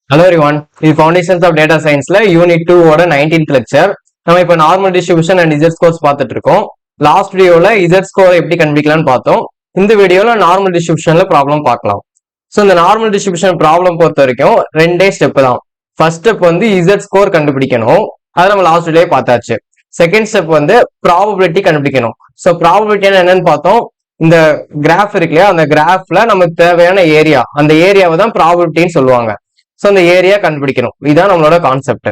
Hello everyone, இது Foundations of Data Scienceல Unit 2 ஓட 19th lecture. நம்ம இப்ப normal distribution and Z scores பார்த்துட்டு இருக்கோம். லாஸ்ட் வீடியோல இசட் ஸ்கோர் எப்படி கண்டுபிடிக்கலாம்னு பார்த்தோம். இந்த வீடியோல நார்மல் டிஸ்ட்ரிபியூஷன்ல ப்ராப்ளம் பார்க்கலாம். ஸோ இந்த நார்மல் டிஸ்ட்ரிபியூஷன் ப்ராப்ளம் பொறுத்த வரைக்கும் ரெண்டே ஸ்டெப் தான். ஃபர்ஸ்ட் ஸ்டெப் வந்து இசட் ஸ்கோர் கண்டுபிடிக்கணும், அதை நம்ம லாஸ்ட் வீடியோ பார்த்தாச்சு. செகண்ட் ஸ்டெப் வந்து ப்ராபபிலிட்டி கண்டுபிடிக்கணும். ஸோ ப்ராபபிலிட்டி என்னன்னு பார்த்தோம். இந்த கிராஃப் இருக்கு இல்லையா, அந்த கிராஃப்ல நமக்கு தேவையான ஏரியா, அந்த ஏரியாவை தான் ப்ராபபிலிட்டின்னு சொல்லுவாங்க. ஸோ அந்த ஏரியா கண்டுபிடிக்கணும், இதுதான் நம்மளோட கான்செப்ட்.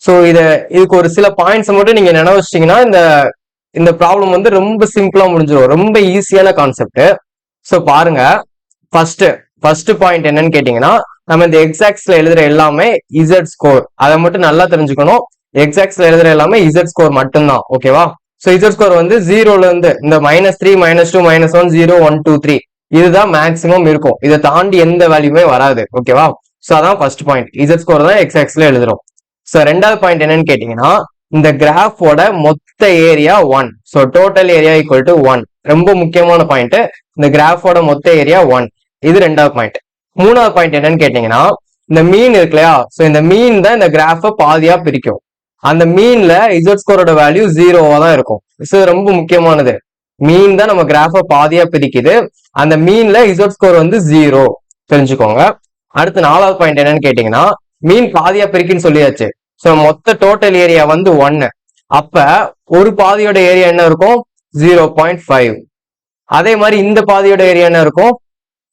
ஸோ இதுக்கு ஒரு சில பாயிண்ட்ஸ் மட்டும் நீங்க நினைவு வச்சிட்டீங்கன்னா இந்த ப்ராப்ளம் வந்து ரொம்ப சிம்பிளா முடிஞ்சிடும், ரொம்ப ஈஸியான கான்செப்ட். ஸோ பாருங்க, ஃபர்ஸ்ட் பாயிண்ட் என்னன்னு கேட்டீங்கன்னா, நம்ம இந்த எக்ஸாக்ட்ஸ்ல எழுதுற எல்லாமே இசட் ஸ்கோர், அதை மட்டும் நல்லா தெரிஞ்சுக்கணும். எக்ஸாக்ட்ஸ்ல எழுதுற எல்லாமே இசட் ஸ்கோர் மட்டும்தான், ஓகேவா? ஸோ இசட் ஸ்கோர் வந்து 0ல இருந்து இந்த -3 -2 -1 0 1 2 3 இதுதான் மேக்சிமம் இருக்கும். இதை தாண்டி எந்த வேல்யூமே வராது, ஓகேவா? சோ அதான் ஃபர்ஸ்ட் பாயிண்ட், இசட் ஸ்கோர் தான் எக்ஸ் எழுதுறோம். சோ ரெண்டாவது பாயிண்ட் என்னன்னு கேட்டீங்கன்னா, இந்த கிராஃபோட மொத்த area 1. So total area equal to 1. ரொம்ப முக்கியமான பாயிண்ட், இந்த கிராஃபோட மொத்த ஏரியா 1. இது ரெண்டாவது பாயிண்ட். மூணாவது பாயிண்ட் என்னன்னு கேட்டீங்கன்னா, இந்த மீன் இருக்கு இல்லையா, சோ இந்த மீன் தான் இந்த கிராஃப பாதியா பிரிக்கும். அந்த மீன்ல இசட் ஸ்கோரோட வேல்யூ 0வா தான் இருக்கும். இது ரொம்ப முக்கியமானது. மீன் தான் நம்ம கிராஃப பாதியா பிரிக்குது, அந்த மீன்ல இசட் ஸ்கோர் வந்து 0 தெரிஞ்சுக்கோங்க. அடுத்து நாலாவது பாயிண்ட் என்னன்னு கேட்டீங்கன்னா, மீன் பாதியா பிரிக்குன்னு சொல்லியாச்சு. சோ மொத்த டோட்டல் ஏரியா வந்து 1. அப்ப ஒரு பாதியோட ஏரியா என்ன இருக்கும்? 0.5. அதே மாதிரி இந்த பாதியோட ஏரியா என்ன இருக்கும்?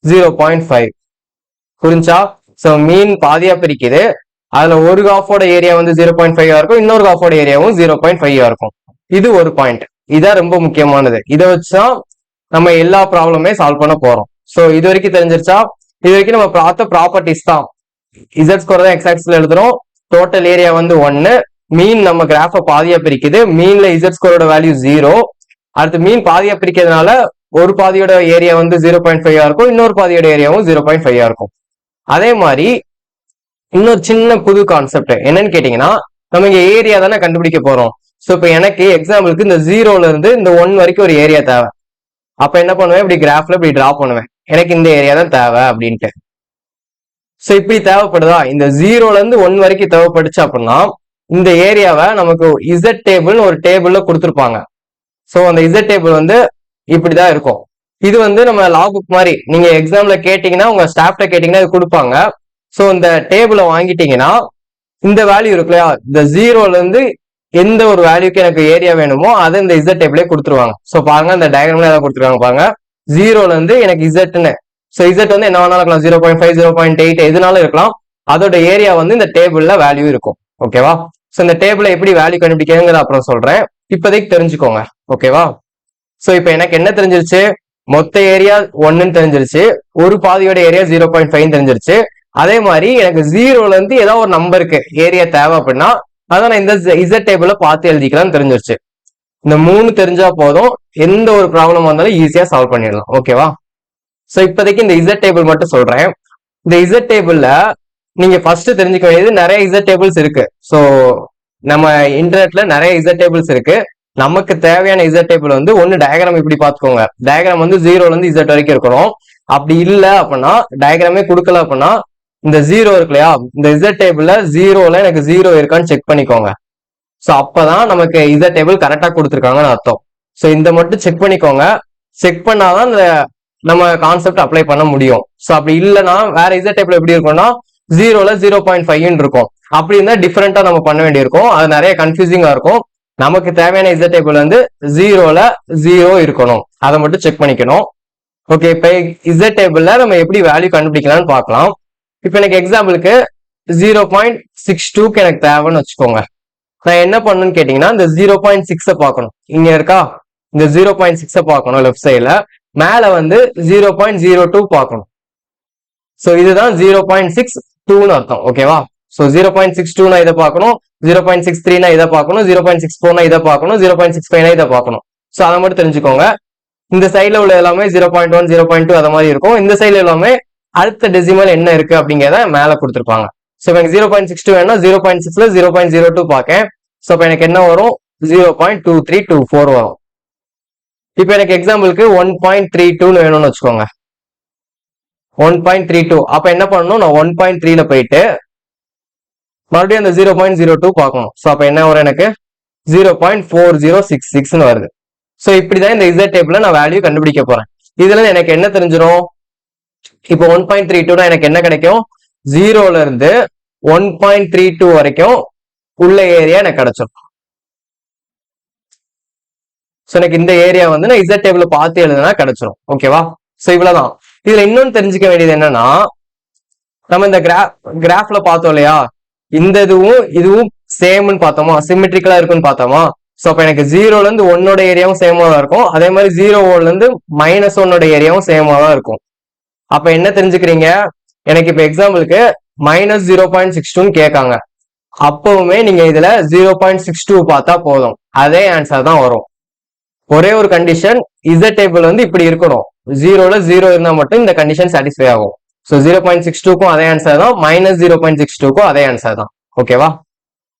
0.5. புரிஞ்சா? சோ மீன் பாதியா பிரிக்குது, அதுல ஒரு காஃபோட ஏரியா வந்து 0.5 இருக்கும், இன்னொரு காஃபோட ஏரியாவும் 0.5 இருக்கும். இது ஒரு பாயிண்ட், இதான் ரொம்ப முக்கியமானது. இதை வச்சுதான் நம்ம எல்லா ப்ராப்ளமே சால்வ் பண்ண போறோம். சோ இது வரைக்கும் தெரிஞ்சிருச்சா? இது வரைக்கும் நம்ம பார்த்த ப்ராப்பர்ட்டிஸ் தான். இசட் ஸ்கோர் தான் எக்ஸ் ஆக்சிஸ்ல எழுதுறோம், டோட்டல் ஏரியா வந்து 1, மீன் நம்ம கிராஃப பாதியா பிரிக்குது, மீன்ல இசட் ஸ்கோரோட வேல்யூ 0. அடுத்து மீன் பாதியா பிரிக்கிறதுனால ஒரு பாதியோட ஏரியா வந்து 0.5 இருக்கும், இன்னொரு பாதியோட ஏரியாவும் 0.5 இருக்கும். அதே மாதிரி இன்னொரு சின்ன புது கான்செப்ட் என்னன்னு கேட்டீங்கன்னா, நம்ம இங்க ஏரியா தானே கண்டுபிடிக்க போறோம். சோ இப்ப எனக்கு எக்ஸாம்பிளுக்கு இந்த 0ல இருந்து இந்த 1 வரைக்கும் ஒரு ஏரியா தேவை. அப்ப என்ன பண்ணுவேன், இப்படி கிராஃப்ல இப்படி டிரா பண்ணுவேன், எனக்கு இந்த ஏரியா தான் தேவை அப்படின்ட்டு. சோ இப்படி தேவைப்படுதா, இந்த 0ல இருந்து 1 வரைக்கும் தேவைப்படுச்சு அப்படின்னா, இந்த ஏரியாவை நமக்கு இசட் டேபிள் ஒரு டேபிள்ல கொடுத்துருப்பாங்க. சோ அந்த இசட் டேபிள் வந்து இப்படிதான் இருக்கும். இது வந்து நம்ம லாக் புக் மாதிரி, நீங்க எக்ஸாம்ல கேட்டீங்கன்னா, உங்க ஸ்டாஃப்ட கேட்டீங்கன்னா இது கொடுப்பாங்க. சோ இந்த டேபிளை வாங்கிட்டீங்கன்னா, இந்த வேல்யூ இருக்கு இல்லையா, இந்த 0ல இருந்து எந்த ஒரு வேல்யூக்கு எனக்கு ஏரியா வேணுமோ அதை இந்த இசட் டேபிளே கொடுத்துருவாங்க. சோ பாருங்க, இந்த டயக்ராம்ல ஏதாவது கொடுத்துருக்காங்க பாருங்க. 0ல இருந்து எனக்கு இசட்னு, சோ இசட் வந்து என்ன வேணாலும் இருக்கலாம், 0.5 0.8 எதுனாலும் இருக்கலாம். அதோட ஏரியா வந்து இந்த டேபிள்ல வேல்யூ இருக்கும், ஓகேவா? சோ இந்த டேபிளை எப்படி வேல்யூ கண்டுபிடிக்கிறதுங்கிற அப்புறம் சொல்றேன், இப்போதைக்கு தெரிஞ்சுக்கோங்க, ஓகேவா? சோ இப்போ எனக்கு என்ன தெரிஞ்சிருச்சு, மொத்த ஏரியா 1ன்னு தெரிஞ்சிருச்சு, ஒரு பாதியோட ஏரியா 0.5 தெரிஞ்சிருச்சு. அதே மாதிரி எனக்கு 0ல இருந்து ஏதாவது ஒரு நம்பருக்கு ஏரியா தேவை அப்படின்னா அதான் நான் இந்த இசட் டேபிள பார்த்து எழுதிக்கலாம்னு தெரிஞ்சிருச்சு. இந்த 3 தெரிஞ்சா போதும், எந்த ஒரு ப்ராப்ளம் வந்தாலும் ஈஸியா சால்வ் பண்ணிடலாம், ஓகேவா? சோ இப்போதைக்கு இந்த இசட் டேபிள் மட்டும் சொல்றேன். இந்த இசட் டேபிள்ல நீங்க ஃபர்ஸ்ட் தெரிஞ்சுக்க வேண்டியது, நிறைய இசட் டேபிள்ஸ் இருக்கு. சோ நம்ம இன்டர்நெட்ல நிறைய இசட் டேபிள்ஸ் இருக்கு. நமக்கு தேவையான இசட் டேபிள் வந்து ஒன்னு டயக்ராம் இப்படி பாத்துக்கோங்க. டயக்ராம் வந்து 0ல இருந்து இசட் வரைக்கும் இருக்கணும். அப்படி இல்லை அப்படின்னா, டயக்ராமே கொடுக்கல அப்படின்னா, இந்த 0 இருக்கு இல்லையா, இந்த இசட் டேபிள்ல 0ல எனக்கு 0 இருக்கான்னு செக் பண்ணிக்கோங்க. சோ அப்பதான் நமக்கு இசட் டேபிள் கரெக்டா கொடுத்துருக்காங்கன்னு அர்த்தம். சோ இந்த மட்டும் செக் பண்ணிக்கோங்க. செக் பண்ணாதான் இந்த நம்ம கான்செப்ட் அப்ளை பண்ண முடியும். சோ அப்படி இல்லைன்னா வேற இசட் டேபிள் எப்படி இருக்கும்னா, 0ல 0.5 இருக்கும். அப்படி இருந்தா டிஃபரெண்டா நம்ம பண்ண வேண்டியிருக்கும், அது நிறைய கன்ஃபியூசிங்கா இருக்கும். நமக்கு தேவையான இசட் டேபிள் வந்து 0ல 0 இருக்கணும், அதை மட்டும் செக் பண்ணிக்கணும். ஓகே, இப்ப இசட் டேபிள்ல நம்ம எப்படி வேல்யூ கண்டுபிடிக்கலாம்னு பார்க்கலாம். இப்ப எனக்கு எக்ஸாம்பிளுக்கு 0.62க்கு எனக்கு தேவைன்னு வச்சுக்கோங்க. நான் என்ன பண்ணணும்னு கேட்டீங்கன்னா, இந்த 0.6 பார்க்கணும். இங்க இருக்கா, இந்த 0.6 பார்க்கணும் லெஃப்ட் சைட்ல. மேல வந்து 0.02 பார்க்கணும். சோ இதுதான் 0.62ன்னு அர்த்தம், ஓகேவா? சோ 0.62னா இதை பார்க்கணும், 0.63னா இதை பார்க்கணும், 0.64னா இதை பார்க்கணும், 0.65னா இதை பார்க்கணும். சோ அதை மட்டும் தெரிஞ்சுக்கோங்க. இந்த சைட்ல உள்ள எல்லாமே 0.1 0.2 அது மாதிரி இருக்கும். இந்த சைட்ல எல்லாமே அடுத்த டெசிமல் என்ன இருக்கு அப்படிங்கிறத மேல கொடுத்துருப்பாங்க. சோ எனக்கு 0.62 வேணும்னா 0.6ல 0.02 பார்க்கேன். சோ இப்போ எனக்கு என்ன வரும், 0.2324 வரும். இப்போ எனக்கு எக்ஸாம்பிளுக்கு 1.32ன்னு வேணும்னு வச்சுக்கோங்க. 1.32. அப்ப என்ன பண்ணணும், நான் 1.3ல போயிட்டு மறுபடியும் அந்த 0.02 பார்க்கணும். ஸோ அப்ப என்ன வரும், எனக்கு 0.4066 வருது. ஸோ இப்படிதான் இந்த இசட் டேபிள்ல நான் வேல்யூ கண்டுபிடிக்க போறேன். இதுல எனக்கு என்ன தெரிஞ்சிடும், இப்போ 1.32 எனக்கு என்ன கிடைக்கும், 0ல இருந்து 1.32 வரைக்கும் உள்ள ஏரியா எனக்கு கிடைச்சிடும். ஸோ எனக்கு இந்த ஏரியா வந்து நான் இசட் டேபிள் பார்த்து எழுதுனா கிடைச்சிடும். ஓகேவா? ஸோ இவ்வளவுதான். இதுல இன்னொன்னு தெரிஞ்சுக்க வேண்டியது என்னன்னா, நம்ம இந்த கிராஃப்ல பார்த்தோம் இல்லையா, இந்த இதுவும் சேம்னு பார்த்தோமா, சிமெட்ரிக்கலா இருக்குன்னு பார்த்தோமா. ஸோ அப்ப எனக்கு 0ல இருந்து 1ஓட ஏரியாவும் சேமா தான் இருக்கும், அதே மாதிரி 0ல இருந்து -1ஓட ஏரியாவும் சேமா தான் இருக்கும். அப்ப என்ன தெரிஞ்சுக்கிறீங்க, எனக்கு இப்ப எக்ஸாம்பிளுக்கு -0.62 கேட்காங்க. அப்பவுமே நீங்க இதுல 0.62 பார்த்தா போதும், அதே ஆன்சர் தான் வரும். ஒரே ஒரு கண்டிஷன், இசட் டேபிள் வந்து இப்படி இருக்கணும், 0ல 0 இருந்தா மட்டும் இந்த கண்டிஷன் சாட்டிஸ்ஃபை ஆகும். ஸோ 0.62க்கும் அதே ஆன்சர் தான், -0.62க்கும் அதே ஆன்சர் தான். ஓகேவா?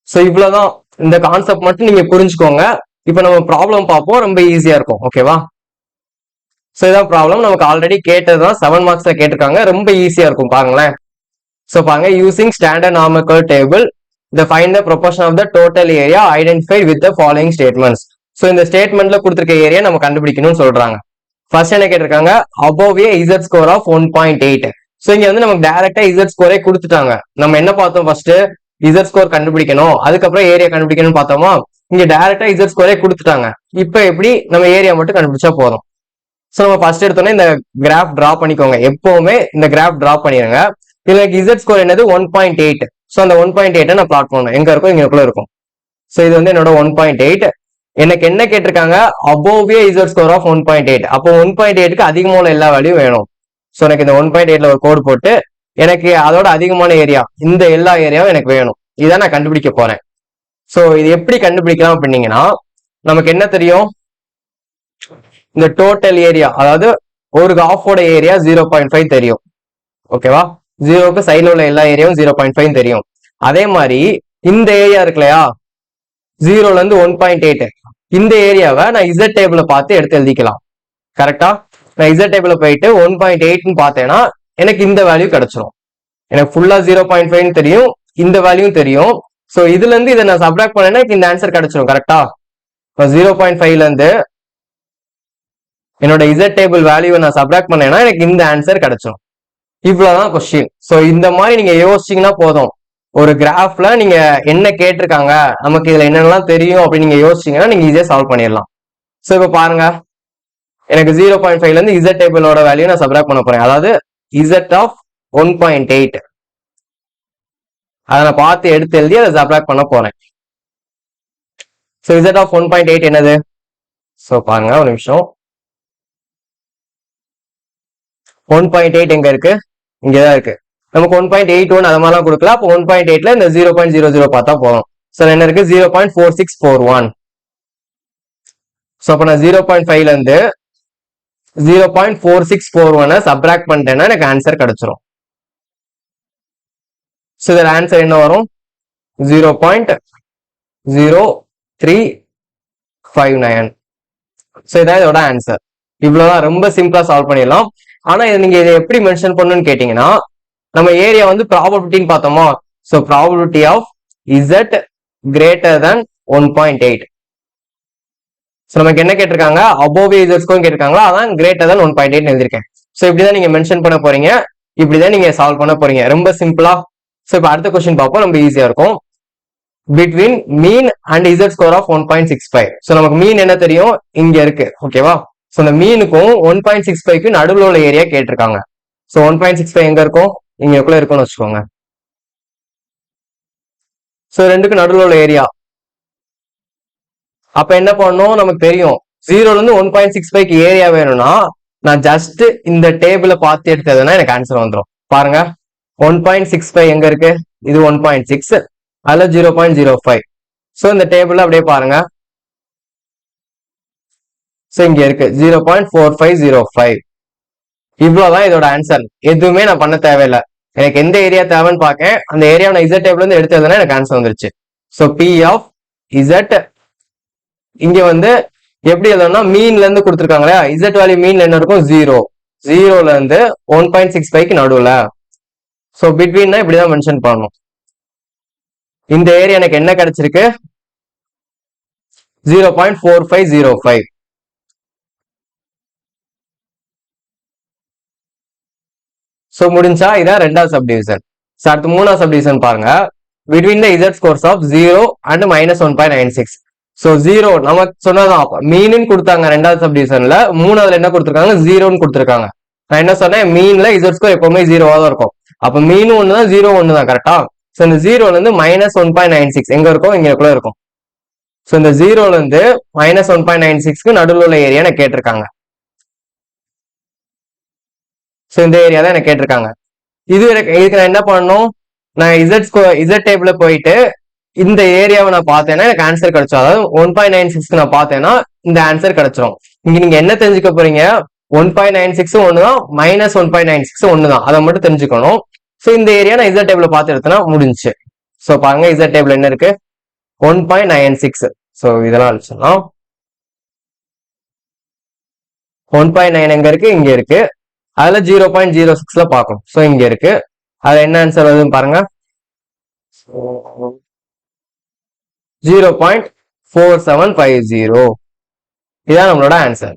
ஸோ இவ்வளவுதான். இந்த கான்செப்ட் மட்டும் நீங்க புரிஞ்சுக்கோங்க. இப்ப நம்ம ப்ராப்ளம் பார்ப்போம், ரொம்ப ஈஸியா இருக்கும். ஓகேவா? ஸோ இதான் ப்ராப்ளம், நமக்கு ஆல்ரெடி கேட்டதுதான், 7 மார்க்ஸ்ல கேட்டிருக்காங்க, ரொம்ப ஈஸியா இருக்கும் பாருங்களேன். ஸோ பாருங்க, using standard normal table find the proportion of the total area identified with the following statements. So இந்த ஸ்டேட்மெண்ட்ல கொடுத்திருக்க ஏரியா நம்ம கண்டுபிடிக்கணும்னு சொல்றாங்க. ஃபர்ஸ்ட் என்ன கேட்டிருக்காங்க, above a z score of 1.8. So இங்க வந்து நமக்கு டைரக்டா z ஸ்கோரே கொடுத்துட்டாங்க. நம்ம என்ன பார்த்தோம், ஃபர்ஸ்ட் z ஸ்கோர் கண்டுபிடிக்கணும், அதுக்கப்புறம் ஏரியா கண்டுபிடிக்கணும்னு பார்த்தோமா. இங்க டைரக்டா z ஸ்கோரே கொடுத்துட்டாங்க. இப்ப எப்படி நம்ம ஏரியா மட்டும் கண்டுபிடிச்சா போதும். ஸோ நம்ம ஃபர்ஸ்ட் எடுத்தோன்னே இந்த கிராஃப் டிரா பண்ணிக்கோங்க, எப்பவுமே இந்த கிராஃப் டிரா பண்ணிடுங்க. இதுல z ஸ்கோர் என்னது 1.8. ஸோ அந்த 1.8 நான் பிளாட் பண்ணணும், எங்க இருக்கும், இங்கக்குள்ள இருக்கும். ஸோ இது வந்து என்னோட 1.8. எனக்கு என்ன கேட்டிருக்காங்க, above a z score of 1.8. அப்போ 1.8க்கு அதிகமான எல்லா வேல்யூ வேணும். ஸோ எனக்கு இந்த 1.8ல ஒரு கோடு போட்டு எனக்கு அதோட அதிகமான ஏரியா, இந்த எல்லா ஏரியாவும் எனக்கு வேணும். இதான் நான் கண்டுபிடிக்க போறேன். ஸோ இது எப்படி கண்டுபிடிக்கலாம் அப்படின்னீங்கன்னா, நமக்கு என்ன தெரியும், இந்த டோட்டல் ஏரியா, அதாவது ஒரு ஹாஃபோட ஏரியா 0.5 தெரியும். ஓகேவா? 0க்கு சைட்ல உள்ள எல்லா ஏரியாவும் 0.5 தெரியும். அதே மாதிரி இந்த ஏரியா இருக்கு இல்லையா, 0ல இருந்து 1.8, இந்த ஏரியாவை நான் இசட் டேபிள பார்த்து எடுத்து எழுதிக்கலாம். கரெக்டா? நான் இசட் டேபிள போயிட்டு 1.8ன்னு பார்த்தேன்னா எனக்கு இந்த வேல்யூ கிடைச்சிரும். எனக்கு ஃபுல்லா 0.5 தெரியும், இந்த வேல்யூ தெரியும். ஸோ இதுல இருந்து இதை நான் சப்ட்ராக்ட் பண்ணேன்னா இந்த ஆன்சர் கிடைச்சிரும். கரெக்டா? 0.5ல இருந்து என்னோட இசட் டேபிள் வேல்யூவை நான் சப்ட்ராக்ட் பண்ணேன்னா எனக்கு இந்த ஆன்சர் கிடைச்சிரும். இவ்வளவுதான் கொஸ்டின். ஸோ இந்த மாதிரி நீங்க யோசிச்சீங்கன்னா போதும், ஒரு கிராஃப்ல நீங்க என்ன கேட்டிருக்காங்க, நமக்கு இதுல என்னென்னலாம் தெரியும் அப்படின்னு நீங்க யோசிச்சீங்கன்னா நீங்க ஈஸியா சால்வ் பண்ணிடலாம். ஸோ இப்ப பாருங்க, எனக்கு 0.5ல இருந்து இசட் டேபிளோட வேல்யூ நான் சப்ட்ராக்ட் பண்ண போறேன், அதாவது இசட் ஆஃப் 1.8 அதை நான் பார்த்து எடுத்து எழுதி அதை சப்ட்ராக்ட் பண்ண போறேன். ஸோ இசட் ஆஃப் 1.8 என்னது? ஸோ பாருங்க ஒரு நிமிஷம், 1.8 எங்க இருக்கு, இங்கதான் இருக்கு. நமக்கு 1.81 அது மாதிரிலாம் கொடுக்கலாம். அப்போ 1.8ல இந்த 0.00 பார்த்தா போதும். ஸோ என்ன இருக்கு, 0.4641. ஸோ அப்போ நான் 0.5ல இருந்து 0.4641 சப்ட்ராக்ட் பண்ணிட்டேன்னா எனக்கு ஆன்சர் கிடைச்சிரும். ஸோ இதோட ஆன்சர் என்ன வரும், 0.0359. ஸோ இதான் இதோட ஆன்சர். இவ்வளவுதான், ரொம்ப சிம்பிளா சால்வ் பண்ணிடலாம். ஆனா நீங்க இதை எப்படி மென்ஷன் பண்ணணும்னு கேட்டீங்கன்னா, நம்ம ஏரியா வந்து ப்ராபபிலிட்டின்னு பார்த்தோமா. So probability of Z greater than 1.8. So நமக்கு என்ன கேட்டிருக்காங்க, above இசட் ஸ்கோர் கேட்டிருக்காங்களா, அதான் கிரேட்டர் தேன் 1.8 எழுதிருக்கேன். ஸோ இப்படிதான் நீங்க மென்ஷன் பண்ண போறீங்க, இப்படிதான் நீங்க சால்வ் பண்ண போறீங்க, ரொம்ப சிம்பிளா. ஸோ இப்போ அடுத்த கொஸ்டின் பார்ப்போம், ரொம்ப ஈஸியா இருக்கும். Between mean and Z score of 1.65. So நமக்கு மீன் என்ன தெரியும், இங்க இருக்கு. ஓகேவா? ஸோ இந்த மீனுக்கும் 1.65க்கு நடுவில் உள்ள ஏரியா கேட்டிருக்காங்க. ஸோ 1.65 எங்க இருக்கும், இங்கக்குள்ள இருக்கும்னு வச்சுக்கோங்க. ஸோ ரெண்டுக்கு நடுவில் உள்ள ஏரியா. அப்ப என்ன பண்ணணும், நமக்கு தெரியும் 0ல இருந்து 1.65க்கு ஏரியா வேணும்னா நான் ஜஸ்ட் இந்த டேபிள பார்த்து எடுத்ததுன்னா எனக்கு ஆன்சர் வந்துடும். பாருங்க, 1.65 எங்க இருக்கு, இது 1.6, அதுல 0.05. ஸோ இந்த டேபிள் அப்படியே பாருங்க, ஸோ இங்க இருக்கு 0.4505. இவ்வளவுதான் இதோட ஆன்சர். எதுவுமே நான் பண்ண தேவையில்லை, எனக்கு எந்த ஏரியா தேவைன்னு பார்க்கேன், அந்த ஏரியா நான் இசட் டேபிள் இருந்து எடுத்ததுன்னா எனக்கு ஆன்சர் வந்துருச்சு. ஸோ பி ஆஃப் இசட் இங்க வந்து எப்படி எழுதணும்னா, மீன்ல இருந்து கொடுத்துருக்காங்க இல்லையா, இசட் வேல்யூ மீன்ல என்ன இருக்கும், 0. 0ல இருந்து 1.65க்கு நடுவுல. ஸோ பிட்வீன்னா இப்படிதான் மென்ஷன் பண்ணணும். இந்த ஏரியா எனக்கு என்ன கிடைச்சிருக்கு? 0.4505. ஸோ முடிஞ்சா இதான் ரெண்டாவது சப்டிவிஷன். ஸோ அடுத்து மூணாவது சப்டிவிஷன் பாருங்க. Between the Z scores of 0 and -1.96. So 0 நமக்கு சொன்னதான் மீன் கொடுத்தாங்க ரெண்டாவது சப்டிவிஷன்ல. மூணாவதுல என்ன கொடுத்துருக்காங்க? 0ன்னு கொடுத்துருக்காங்க. நான் என்ன சொன்னேன்? மீன்ல இசட் ஸ்கோர் எப்பவுமே 0வா தான் இருக்கும். அப்ப மீனும் ஒண்ணுதான் 0 ஒண்ணுதான். கரெக்டா? ஸோ இந்த 0ல இருந்து -1.96 எங்க இருக்கும்? இங்கக்குள்ள இருக்கும். ஸோ இந்த 0ல இருந்து -1.96க்கு நடுவில் உள்ள ஏரியா எனக்கு கேட்டிருக்காங்க. ஸோ இந்த ஏரியா தான் எனக்கு கேட்டிருக்காங்க. இதுக்கு நான் என்ன பண்ணணும்? நான் இசட் டேபிள்ல போயிட்டு இந்த ஏரியாவை நான் பார்த்தேன்னா எனக்கு ஆன்சர் கிடைச்சோம். அதாவது 1.96 நான் பார்த்தேன்னா இந்த ஆன்சர் கிடைச்சிரும். இங்க நீங்க என்ன தெரிஞ்சுக்க போறீங்க? 1.96 ஒண்ணுதான், -1.96 ஒண்ணுதான். அதை மட்டும் தெரிஞ்சுக்கணும். ஸோ இந்த ஏரியா நான் இசட் டேபிள்ல பார்த்து எடுத்தேன்னா முடிஞ்சு. ஸோ பாருங்க, இசட் டேபிள் என்ன இருக்கு? 1.96. ஸோ இதெல்லாம் அழிச்சிடலாம். 1.9 எங்க இருக்கு? இங்க இருக்கு. அதுல 0.06ல பார்க்கணும். ஸோ இங்க இருக்கு. அது என்ன ஆன்சர் வருதுன்னு பாருங்க. 0.4750. இதான் நம்மளோட ஆன்சர்.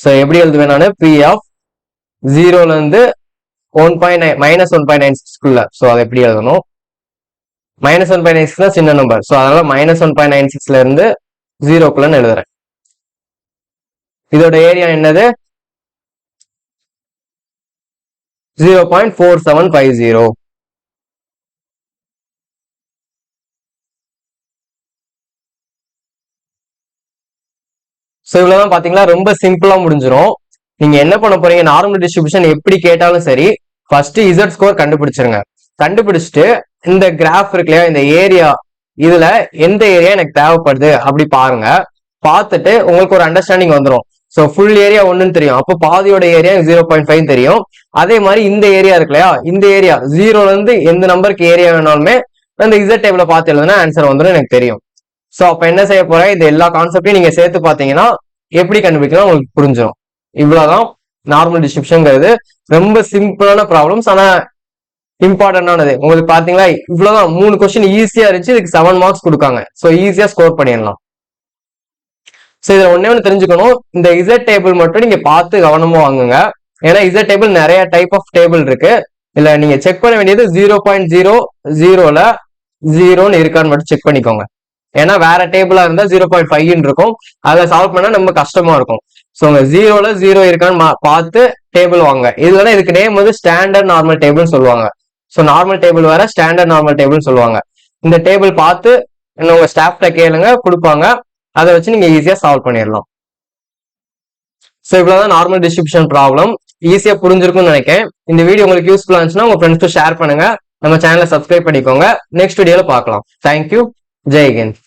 ஸோ எப்படி எழுதுவேன் நான்? P ஆஃப் 0ல இருந்து -1.96க்குள்ள. ஸோ அதை எப்படி எழுதணும்? -1.96 தான் சின்ன நம்பர். ஸோ அதனால -1.96ல இருந்து 0க்குள்ளன்னு எழுதுறேன். இதோட ஏரியா என்னது? 0.4750. ஸோ இவ்வளவுதான். பாத்தீங்களா, ரொம்ப சிம்பிளா முடிஞ்சிடும். நீங்க என்ன பண்ண போறீங்க? நார்மல் டிஸ்ட்ரிபியூஷன் எப்படி கேட்டாலும் சரி, ஃபர்ஸ்ட் இசட் ஸ்கோர் கண்டுபிடிச்சிருங்க. கண்டுபிடிச்சிட்டு இந்த கிராஃப் இருக்கு இல்லையா, இந்த ஏரியா, இதுல எந்த ஏரியா எனக்கு தேவைப்படுது அப்படி பாருங்க. பார்த்துட்டு உங்களுக்கு ஒரு அண்டர்ஸ்டாண்டிங் வந்துடும். ஸோ ஃபுல் ஏரியா ஒன்றுன்னு தெரியும். அப்போ பாதியோட ஏரியா 0.5 தெரியும். அதே மாதிரி இந்த ஏரியா இருக்கு இல்லையா, இந்த ஏரியா 0ல இருந்து எந்த நம்பருக்கு ஏரியா வேணாலுமே அந்த இசட் டேபிள்ல பார்த்து எழுதுனா ஆன்சர் வந்துடும் எனக்கு தெரியும். ஸோ அப்ப என்ன செய்ய போறேன்? இந்த எல்லா கான்செப்டையும் நீங்க சேர்த்து பார்த்தீங்கன்னா எப்படி கண்டுபிடிக்கலாம் உங்களுக்கு புரிஞ்சிடும். இவ்வளவுதான் நார்மல் டிஸ்ட்ரிபியூஷன்ங்கிறது. ரொம்ப சிம்பிளான ப்ராப்ளம்ஸ், ஆனா இம்பார்ட்டன்டானது. உங்களுக்கு பாத்தீங்களா, இவ்வளவுதான். 3 கொஸ்டின் ஈஸியா இருந்துச்சு. இதுக்கு 7 மார்க்ஸ் கொடுக்காங்க. ஸோ ஈஸியா ஸ்கோர் பண்ணிடலாம். ஸோ இதுல ஒண்ணு தெரிஞ்சுக்கணும், இந்த இசட் டேபிள் மட்டும் நீங்க பார்த்து கவனமா வாங்குங்க. ஏன்னா இசட் டேபிள் நிறைய டைப் ஆஃப் டேபிள் இருக்கு. இல்ல நீங்க செக் பண்ண வேண்டியது 0.00ல 0ன்னு இருக்கான்னு மட்டும் செக் பண்ணிக்கோங்க. ஏன்னா வேற டேபிளா இருந்தா 0.5 இருக்கும். அதை சால்வ் பண்ணா நம்ம கஷ்டமா இருக்கும். ஸோ உங்க 0ல 0 இருக்கான்னு பார்த்து டேபிள் வாங்க. இதுல இதுக்கு நேம் வந்து ஸ்டாண்டர்ட் நார்மல் டேபிள்னு சொல்லுவாங்க. ஸோ நார்மல் டேபிள் வேற, ஸ்டாண்டர்ட் நார்மல் டேபிள்னு சொல்லுவாங்க. இந்த டேபிள் பார்த்து உங்க ஸ்டாஃப்ட கேளுங்க, கொடுப்பாங்க. அதை வச்சு நீங்க ஈஸியா சால்வ் பண்ணிடலாம். ஸோ இவ்வளவுதான் நார்மல் டிஸ்ட்ரிபியூஷன் ப்ராப்ளம். ஈஸியா புரிஞ்சிருக்கும்னு நினைக்கிறேன். இந்த வீடியோ உங்களுக்கு யூஸ்ஃபுல்லா இருந்துச்சுன்னா உங்க ஃப்ரெண்ட்ஸ்க்கு ஷேர் பண்ணுங்க. நம்ம சேனலை சப்ஸ்கிரைப் பண்ணிக்கோங்க. நெக்ஸ்ட் வீடியோல பார்க்கலாம். தேங்க்யூ. ஜெய் ஹிந்த்.